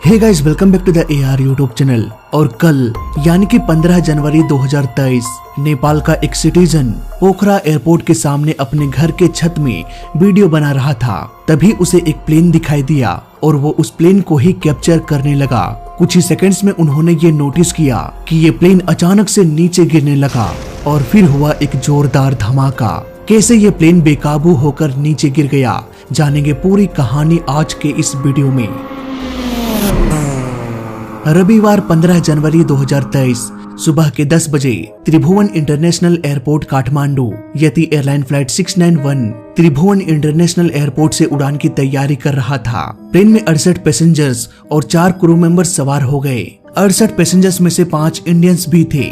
Hey guys, welcome back to the AR YouTube channel. और कल यानी कि 15 जनवरी 2023 नेपाल का एक सिटीजन पोखरा एयरपोर्ट के सामने अपने घर के छत में वीडियो बना रहा था। तभी उसे एक प्लेन दिखाई दिया और वो उस प्लेन को ही कैप्चर करने लगा। कुछ ही सेकंड्स में उन्होंने ये नोटिस किया कि ये प्लेन अचानक से नीचे गिरने लगा और फिर हुआ एक जोरदार धमाका। कैसे ये प्लेन बेकाबू होकर नीचे गिर गया, जानेंगे पूरी कहानी आज के इस वीडियो में। रविवार 15 जनवरी 2023 सुबह के 10 बजे त्रिभुवन इंटरनेशनल एयरपोर्ट काठमांडू यति एयरलाइन फ्लाइट 691 त्रिभुवन इंटरनेशनल एयरपोर्ट से उड़ान की तैयारी कर रहा था। प्लेन में 68 पैसेंजर्स और 4 क्रू मेंबर्स सवार हो गए। 68 पैसेंजर्स में से 5 इंडियंस भी थे,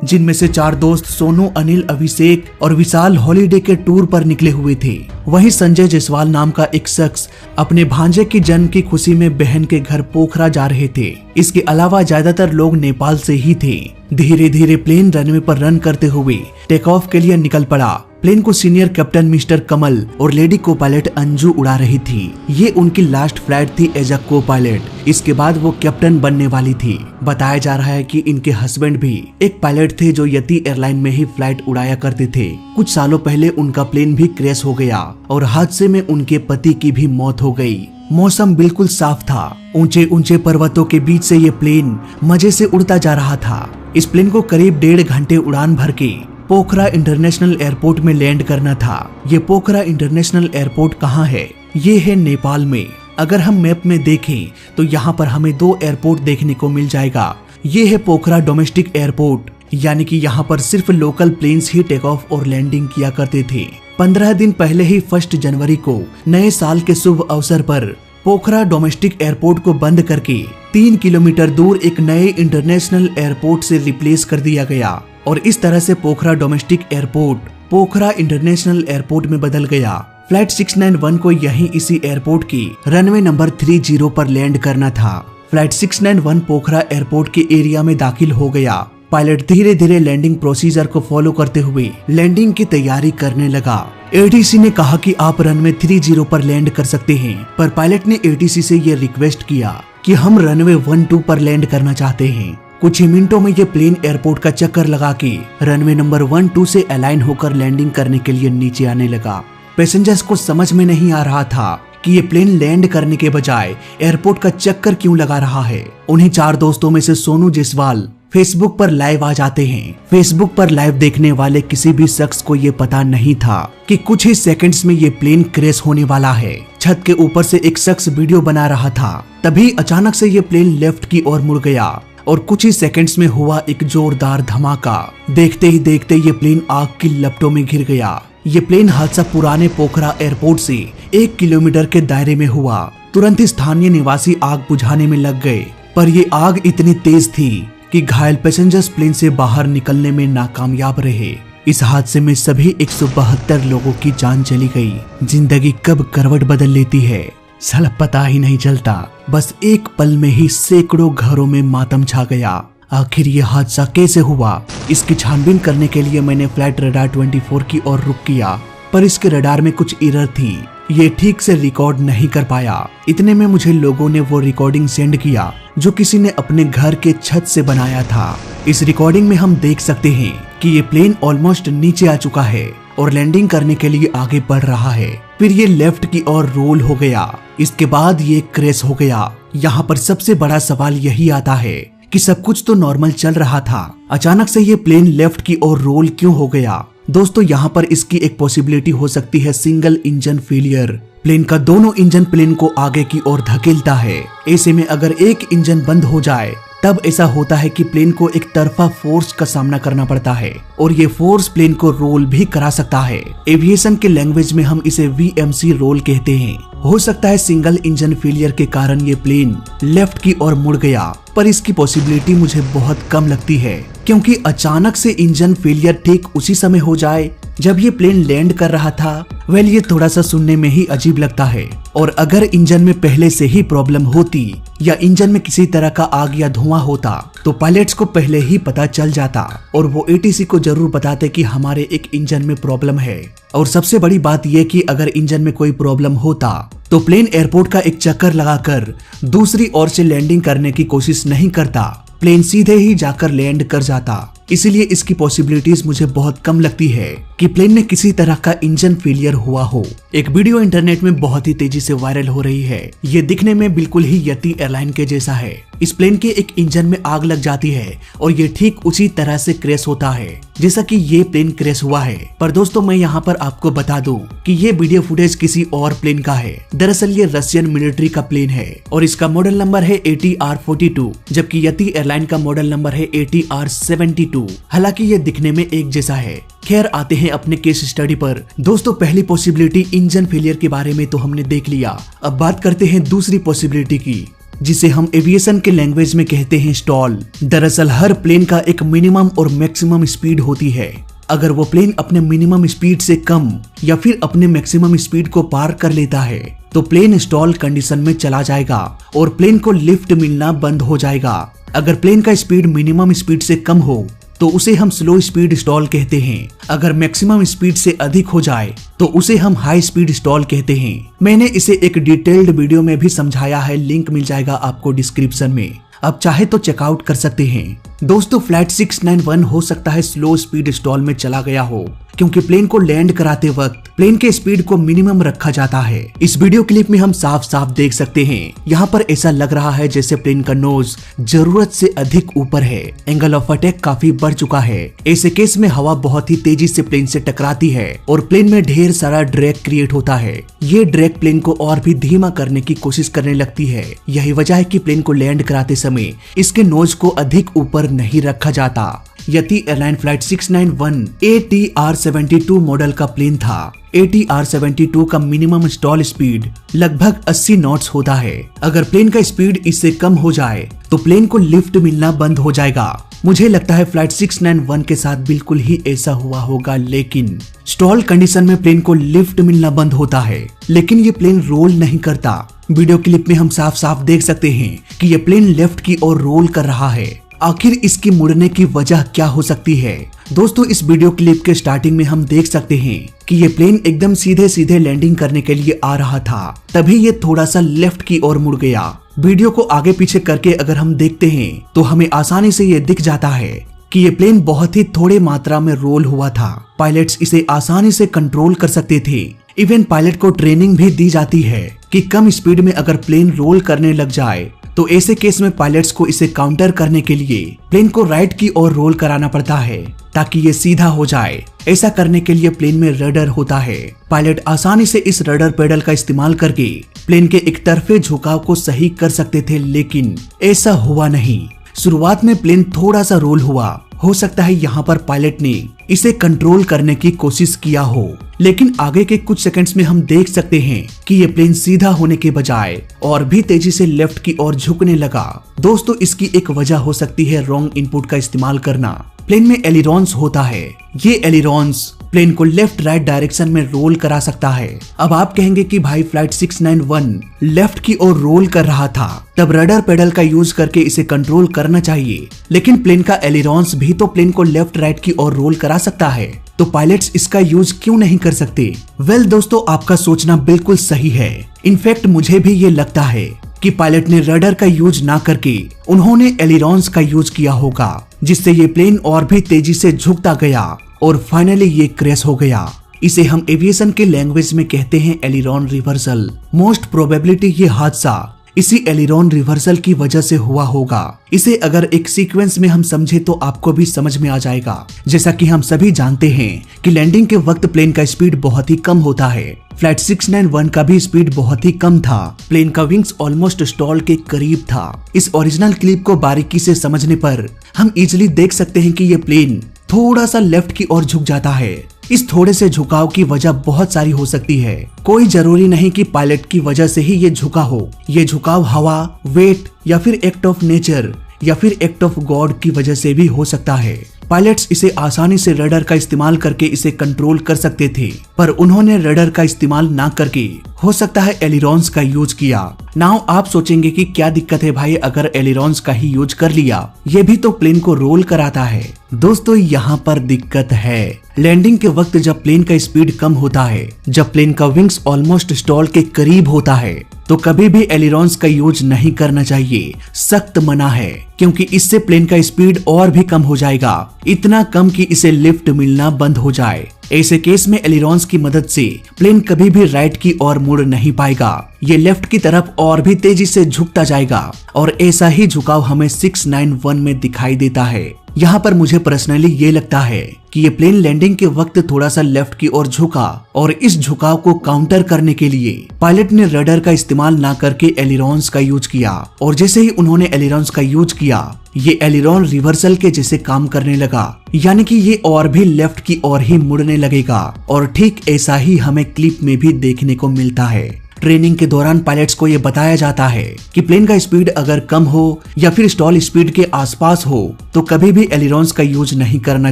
जिनमें से 4 दोस्त सोनू, अनिल, अभिषेक और विशाल हॉलीडे के टूर पर निकले हुए थे। वहीं संजय जायसवाल नाम का एक शख्स अपने भांजे की जन्म की खुशी में बहन के घर पोखरा जा रहे थे। इसके अलावा ज्यादातर लोग नेपाल से ही थे। धीरे धीरे प्लेन रनवे पर रन करते हुए टेक ऑफ के लिए निकल पड़ा। प्लेन को सीनियर कैप्टन मिस्टर कमल और लेडी को पायलट अंजू उड़ा रही थी। ये उनकी लास्ट फ्लाइट थी एज अ को पायलट। इसके बाद वो कैप्टन बनने वाली थी। बताया जा रहा है कि इनके हस्बैंड भी एक पायलट थे जो यति एयरलाइन में ही फ्लाइट उड़ाया करते थे। कुछ सालों पहले उनका प्लेन भी क्रैश हो गया और हादसे में उनके पति की भी मौत हो गई। मौसम बिल्कुल साफ था। ऊंचे ऊंचे पर्वतों के बीच से ये प्लेन मजे से उड़ता जा रहा था। इस प्लेन को करीब 1.5 घंटे उड़ान भर के पोखरा इंटरनेशनल एयरपोर्ट में लैंड करना था। ये पोखरा इंटरनेशनल एयरपोर्ट कहाँ है? ये है नेपाल में। अगर हम मैप में देखें तो यहाँ पर हमें 2 एयरपोर्ट देखने को मिल जाएगा। ये है पोखरा डोमेस्टिक एयरपोर्ट, यानी कि यहाँ पर सिर्फ लोकल प्लेन्स ही टेक ऑफ और लैंडिंग किया करते थे। 15 दिन पहले ही 1 जनवरी को नए साल के शुभ अवसर पर पोखरा डोमेस्टिक एयरपोर्ट को बंद करके 3 किलोमीटर दूर एक नए इंटरनेशनल एयरपोर्ट से रिप्लेस कर दिया गया और इस तरह से पोखरा डोमेस्टिक एयरपोर्ट पोखरा इंटरनेशनल एयरपोर्ट में बदल गया। फ्लाइट 691 को यहीं इसी एयरपोर्ट की रनवे नंबर 30 पर लैंड करना था। फ्लाइट 691 पोखरा एयरपोर्ट के एरिया में दाखिल हो गया। पायलट धीरे धीरे लैंडिंग प्रोसीजर को फॉलो करते हुए लैंडिंग की तैयारी करने लगा। ATC ने कहा कि आप रनवे 30 पर लैंड कर सकते हैं, पर पायलट ने ATC से ये रिक्वेस्ट किया कि हम रनवे 12 पर लैंड करना चाहते हैं। कुछ ही मिनटों में ये प्लेन एयरपोर्ट का चक्कर लगा के रनवे नंबर 12 से अलाइन होकर लैंडिंग करने के लिए नीचे आने लगा। पैसेंजर्स को समझ में नहीं आ रहा था कि ये प्लेन लैंड करने के बजाय एयरपोर्ट का चक्कर क्यों लगा रहा है। उन्हीं 4 दोस्तों में से सोनू जायसवाल फेसबुक पर लाइव आ जाते हैं। फेसबुक पर लाइव देखने वाले किसी भी शख्स को ये पता नहीं था कि कुछ ही सेकंड्स में ये प्लेन क्रैश होने वाला है। छत के ऊपर से एक शख्स वीडियो बना रहा था। तभी अचानक से ये प्लेन लेफ्ट की ओर मुड़ गया और कुछ ही सेकंड्स में हुआ एक जोरदार धमाका। देखते ही देखते ये प्लेन आग की लपटों में घिर गया। ये प्लेन हादसा पुराने पोखरा एयरपोर्ट से 1 किलोमीटर के दायरे में हुआ। तुरंत ही स्थानीय निवासी आग बुझाने में लग गए, पर ये आग इतनी तेज थी कि घायल पैसेंजर्स प्लेन से बाहर निकलने में नाकामयाब रहे। इस हादसे में सभी 172 लोगों की जान चली गई। जिंदगी कब करवट बदल लेती है साला पता ही नहीं चलता। बस एक पल में ही सैकड़ों घरों में मातम छा गया। आखिर ये हादसा कैसे हुआ, इसकी छानबीन करने के लिए मैंने फ्लाइट रडार 24 की ओर रुख किया, पर इसके रडार में कुछ एरर थी। ये ठीक से रिकॉर्ड नहीं कर पाया। इतने में मुझे लोगों ने वो रिकॉर्डिंग सेंड किया जो किसी ने अपने घर के छत से बनाया था। इस रिकॉर्डिंग में हम देख सकते हैं कि ये प्लेन ऑलमोस्ट नीचे आ चुका है और लैंडिंग करने के लिए आगे बढ़ रहा है। फिर ये लेफ्ट की ओर रोल हो गया। इसके बाद ये क्रैश हो गया। यहाँ पर सबसे बड़ा सवाल यही आता है कि सब कुछ तो नॉर्मल चल रहा था, अचानक से ये प्लेन लेफ्ट की ओर रोल क्यों हो गया? दोस्तों, यहाँ पर इसकी एक पॉसिबिलिटी हो सकती है सिंगल इंजन फेलियर। प्लेन का दोनों इंजन प्लेन को आगे की ओर धकेलता है। ऐसे में अगर एक इंजन बंद हो जाए तब ऐसा होता है कि प्लेन को एक तरफा फोर्स का सामना करना पड़ता है और ये फोर्स प्लेन को रोल भी करा सकता है। एविएशन के लैंग्वेज में हम इसे VMC रोल कहते हैं। हो सकता है सिंगल इंजन फेलियर के कारण ये प्लेन लेफ्ट की ओर मुड़ गया, पर इसकी पॉसिबिलिटी मुझे बहुत कम लगती है, क्योंकि अचानक से इंजन फेलियर ठीक उसी समय हो जाए जब ये प्लेन लैंड कर रहा था। वेल, ये थोड़ा सा सुनने में ही अजीब लगता है। और अगर इंजन में पहले से ही प्रॉब्लम होती या इंजन में किसी तरह का आग या धुआं होता तो पायलट्स को पहले ही पता चल जाता और वो ATC को जरूर बताते कि हमारे एक इंजन में प्रॉब्लम है। और सबसे बड़ी बात यह कि अगर इंजन में कोई प्रॉब्लम होता तो प्लेन एयरपोर्ट का एक चक्कर लगाकर दूसरी ओर से लैंडिंग करने की कोशिश नहीं करता, प्लेन सीधे ही जाकर लैंड कर जाता। इसीलिए इसकी पॉसिबिलिटीज मुझे बहुत कम लगती है कि प्लेन में किसी तरह का इंजन फेलियर हुआ हो। एक वीडियो इंटरनेट में बहुत ही तेजी से वायरल हो रही है। ये दिखने में बिल्कुल ही यति एयरलाइन के जैसा है। इस प्लेन के एक इंजन में आग लग जाती है और ये ठीक उसी तरह से क्रैश होता है जैसा कि ये प्लेन क्रैश हुआ है। पर दोस्तों मैं यहाँ पर आपको बता दूं कि ये वीडियो फुटेज किसी और प्लेन का है। दरअसल ये रशियन मिलिट्री का प्लेन है और इसका मॉडल नंबर है ATR-42, जबकि यति एयरलाइन का मॉडल नंबर है ATR-72। हालांकि ये दिखने में एक जैसा है। खैर आते हैं अपने केस स्टडी पर। दोस्तों पहली पॉसिबिलिटी इंजन फेलियर के बारे में तो हमने देख लिया। अब बात करते हैं दूसरी पॉसिबिलिटी की, जिसे हम एविएशन के लैंग्वेज में कहते हैं स्टॉल। दरअसल हर प्लेन का एक मिनिमम और मैक्सिमम स्पीड होती है। अगर वो प्लेन अपने मिनिमम स्पीड से कम या फिर अपने मैक्सिमम स्पीड को पार कर लेता है तो प्लेन स्टॉल कंडीशन में चला जाएगा और प्लेन को लिफ्ट मिलना बंद हो जाएगा। अगर प्लेन का स्पीड मिनिमम स्पीड से कम हो तो उसे हम स्लो स्पीड स्टॉल कहते हैं। अगर मैक्सिमम स्पीड से अधिक हो जाए तो उसे हम हाई स्पीड स्टॉल कहते हैं। मैंने इसे एक डिटेल्ड वीडियो में भी समझाया है, लिंक मिल जाएगा आपको डिस्क्रिप्शन में, अब चाहे तो चेकआउट कर सकते हैं। दोस्तों फ्लाइट 691 हो सकता है स्लो स्पीड स्टॉल में चला गया हो, क्योंकि प्लेन को लैंड कराते वक्त प्लेन के स्पीड को मिनिमम रखा जाता है। इस वीडियो क्लिप में हम साफ साफ देख सकते हैं, यहाँ पर ऐसा लग रहा है जैसे प्लेन का नोज जरूरत से अधिक ऊपर है। एंगल ऑफ अटैक काफी बढ़ चुका है। ऐसे केस में हवा बहुत ही तेजी से प्लेन से टकराती है और प्लेन में ढेर सारा ड्रैग क्रिएट होता है। ये ड्रैग प्लेन को और भी धीमा करने की कोशिश करने लगती है। यही वजह है कि प्लेन को लैंड कराते समय इसके नोज को अधिक ऊपर नहीं रखा जाता। यति एयरलाइन फ्लाइट 691 ATR-72 मॉडल का प्लेन था। ATR-72 का मिनिमम स्टॉल स्पीड लगभग 80 नॉट्स होता है। अगर प्लेन का स्पीड इससे कम हो जाए तो प्लेन को लिफ्ट मिलना बंद हो जाएगा। मुझे लगता है फ्लाइट 691 के साथ बिल्कुल ही ऐसा हुआ होगा, लेकिन स्टॉल कंडीशन में प्लेन को लिफ्ट मिलना बंद होता है, लेकिन ये प्लेन रोल नहीं करता। वीडियो क्लिप में हम साफ साफ देख सकते हैं कि ये प्लेन लेफ्ट की ओर रोल कर रहा है। आखिर इसकी मुड़ने की वजह क्या हो सकती है? दोस्तों इस वीडियो क्लिप के स्टार्टिंग में हम देख सकते हैं कि ये प्लेन एकदम सीधे सीधे लैंडिंग करने के लिए आ रहा था, तभी ये थोड़ा सा लेफ्ट की ओर मुड़ गया। वीडियो को आगे पीछे करके अगर हम देखते हैं तो हमें आसानी से ये दिख जाता है कि ये प्लेन बहुत ही थोड़े मात्रा में रोल हुआ था। पायलट्स इसे आसानी से कंट्रोल कर सकते थे। इवन पायलट को ट्रेनिंग भी दी जाती है कि कम स्पीड में अगर प्लेन रोल करने लग जाए तो ऐसे केस में पायलट्स को इसे काउंटर करने के लिए प्लेन को राइट की ओर रोल कराना पड़ता है ताकि ये सीधा हो जाए। ऐसा करने के लिए प्लेन में रडर होता है। पायलट आसानी से इस रडर पेडल का इस्तेमाल करके प्लेन के एक तरफे झुकाव को सही कर सकते थे, लेकिन ऐसा हुआ नहीं। शुरुआत में प्लेन थोड़ा सा रोल हुआ। हो सकता है यहाँ पर पायलट ने इसे कंट्रोल करने की कोशिश किया हो, लेकिन आगे के कुछ सेकंड्स में हम देख सकते हैं कि ये प्लेन सीधा होने के बजाय और भी तेजी से लेफ्ट की ओर झुकने लगा। दोस्तों इसकी एक वजह हो सकती है रॉन्ग इनपुट का इस्तेमाल करना। प्लेन में एलिरॉन्स होता है। ये एलिरॉन्स प्लेन को लेफ्ट राइट डायरेक्शन में रोल करा सकता है। अब आप कहेंगे कि भाई फ्लाइट 691 लेफ्ट की ओर रोल कर रहा था, तब रडर पेडल का यूज करके इसे कंट्रोल करना चाहिए, लेकिन प्लेन का एलिरॉन्स भी तो प्लेन को लेफ्ट राइट की ओर रोल करा सकता है, तो पायलट्स इसका यूज क्यों नहीं कर सकते? वेल दोस्तों आपका सोचना बिल्कुल सही है। इनफैक्ट मुझे भी ये लगता है कि पायलट ने रडर का यूज ना करके उन्होंने एलिरॉन्स का यूज किया होगा, जिससे ये प्लेन और भी तेजी से झुकता गया और फाइनली ये क्रैश हो गया। इसे हम एविएशन के लैंग्वेज में कहते हैं एलिरॉन रिवर्सल। मोस्ट प्रोबेबिलिटी ये हादसा इसी एलिरॉन रिवर्सल की वजह से हुआ होगा। इसे अगर एक सीक्वेंस में हम समझे तो आपको भी समझ में आ जाएगा। जैसा कि हम सभी जानते हैं कि लैंडिंग के वक्त प्लेन का स्पीड बहुत ही कम होता है। फ्लाइट 691 का भी स्पीड बहुत ही कम था। प्लेन का विंग्स ऑलमोस्ट स्टॉल के करीब था। इस ओरिजिनल क्लिप को बारीकी से समझने पर हम इजिली देख सकते हैं कि ये प्लेन थोड़ा सा लेफ्ट की ओर झुक जाता है। इस थोड़े से झुकाव की वजह बहुत सारी हो सकती है। कोई जरूरी नहीं कि पायलट की वजह से ही ये झुका हो। ये झुकाव हवा, वेट या फिर एक्ट ऑफ नेचर या फिर एक्ट ऑफ गॉड की वजह से भी हो सकता है। पायलट्स इसे आसानी से रडर का इस्तेमाल करके इसे कंट्रोल कर सकते थे, पर उन्होंने रडर का इस्तेमाल ना करके हो सकता है एलिरॉन्स का यूज किया। नाउ आप सोचेंगे कि क्या दिक्कत है भाई अगर एलिरॉन्स का ही यूज कर लिया, ये भी तो प्लेन को रोल कराता है। दोस्तों यहाँ पर दिक्कत है। लैंडिंग के वक्त जब प्लेन का स्पीड कम होता है, जब प्लेन का विंग्स ऑलमोस्ट स्टॉल के करीब होता है, तो कभी भी एलिरॉन्स का यूज नहीं करना चाहिए। सख्त मना है, क्योंकि इससे प्लेन का स्पीड और भी कम हो जाएगा, इतना कम कि इसे लिफ्ट मिलना बंद हो जाए। ऐसे केस में एलिरॉन्स की मदद से प्लेन कभी भी राइट की ओर मुड़ नहीं पाएगा, ये लेफ्ट की तरफ और भी तेजी से झुकता जाएगा और ऐसा ही झुकाव हमें 691 में दिखाई देता है। यहाँ पर मुझे पर्सनली ये लगता है कि ये प्लेन लैंडिंग के वक्त थोड़ा सा लेफ्ट की ओर झुका और इस झुकाव को काउंटर करने के लिए पायलट ने रडर का इस्तेमाल ना करके एलिरॉन्स का यूज किया और जैसे ही उन्होंने एलिरॉन्स का यूज किया, ये एलिरॉन रिवर्सल के जैसे काम करने लगा, यानी कि ये और भी लेफ्ट की ओर ही मुड़ने लगेगा और ठीक ऐसा ही हमें क्लिप में भी देखने को मिलता है। ट्रेनिंग के दौरान पायलट्स को ये बताया जाता है कि प्लेन का स्पीड अगर कम हो या फिर स्टॉल स्पीड के आसपास हो तो कभी भी एलिरॉन्स का यूज नहीं करना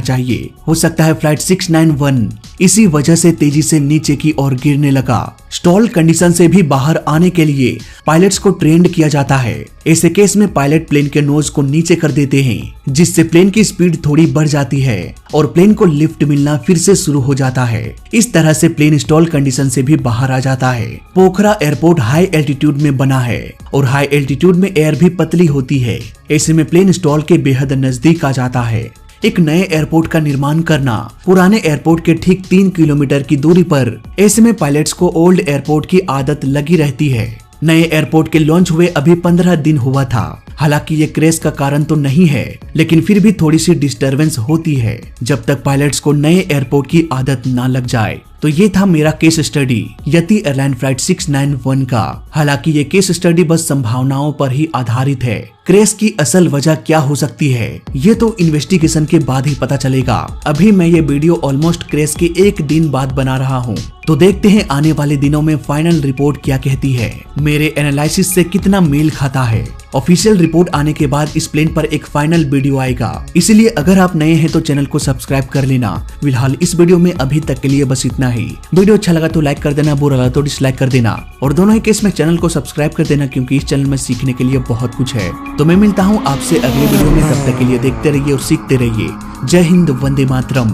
चाहिए। हो सकता है फ्लाइट 691 इसी वजह से तेजी से नीचे की ओर गिरने लगा। स्टॉल कंडीशन से भी बाहर आने के लिए पायलट्स को ट्रेंड किया जाता है। ऐसे केस में पायलट प्लेन के नोज को नीचे कर देते हैं, जिससे प्लेन की स्पीड थोड़ी बढ़ जाती है और प्लेन को लिफ्ट मिलना फिर से शुरू हो जाता है। इस तरह से प्लेन स्टॉल कंडीशन से भी बाहर आ जाता है। पोखरा एयरपोर्ट हाई एल्टीट्यूड में बना है और हाई एल्टीट्यूड में एयर भी पतली होती है। ऐसे में प्लेन स्टॉल के बेहद नजदीक आ जाता है। एक नए एयरपोर्ट का निर्माण करना पुराने एयरपोर्ट के ठीक 3 किलोमीटर की दूरी पर, ऐसे में पायलट्स को ओल्ड एयरपोर्ट की आदत लगी रहती है। नए एयरपोर्ट के लॉन्च हुए अभी 15 दिन हुआ था। हालांकि ये क्रैश का कारण तो नहीं है, लेकिन फिर भी थोड़ी सी डिस्टरबेंस होती है जब तक पायलट्स को नए एयरपोर्ट की आदत ना लग जाए। तो ये था मेरा केस स्टडी यति एयरलाइन फ्लाइट 691 का। हालांकि ये केस स्टडी बस संभावनाओं पर ही आधारित है। क्रैश की असल वजह क्या हो सकती है, ये तो इन्वेस्टिगेशन के बाद ही पता चलेगा। अभी मैं ये वीडियो ऑलमोस्ट क्रैश के 1 दिन बाद बना रहा हूँ, तो देखते हैं आने वाले दिनों में फाइनल रिपोर्ट क्या कहती है, मेरे एनालिसिस से कितना मेल खाता है। ऑफिशियल रिपोर्ट आने के बाद इस प्लेन पर एक फाइनल वीडियो आएगा, इसलिए अगर आप नए हैं तो चैनल को सब्सक्राइब कर लेना। फिलहाल इस वीडियो में अभी तक के लिए बस इतना ही। वीडियो अच्छा लगा तो लाइक कर देना, बुरा लगा तो डिसलाइक कर देना और दोनों ही केस में चैनल को सब्सक्राइब कर देना, क्योंकि इस चैनल में सीखने के लिए बहुत कुछ है। तो मैं मिलता हूँ आपसे अगले वीडियो में, तब तक के लिए देखते रहिए और सीखते रहिए। जय हिंद, वंदे मातरम।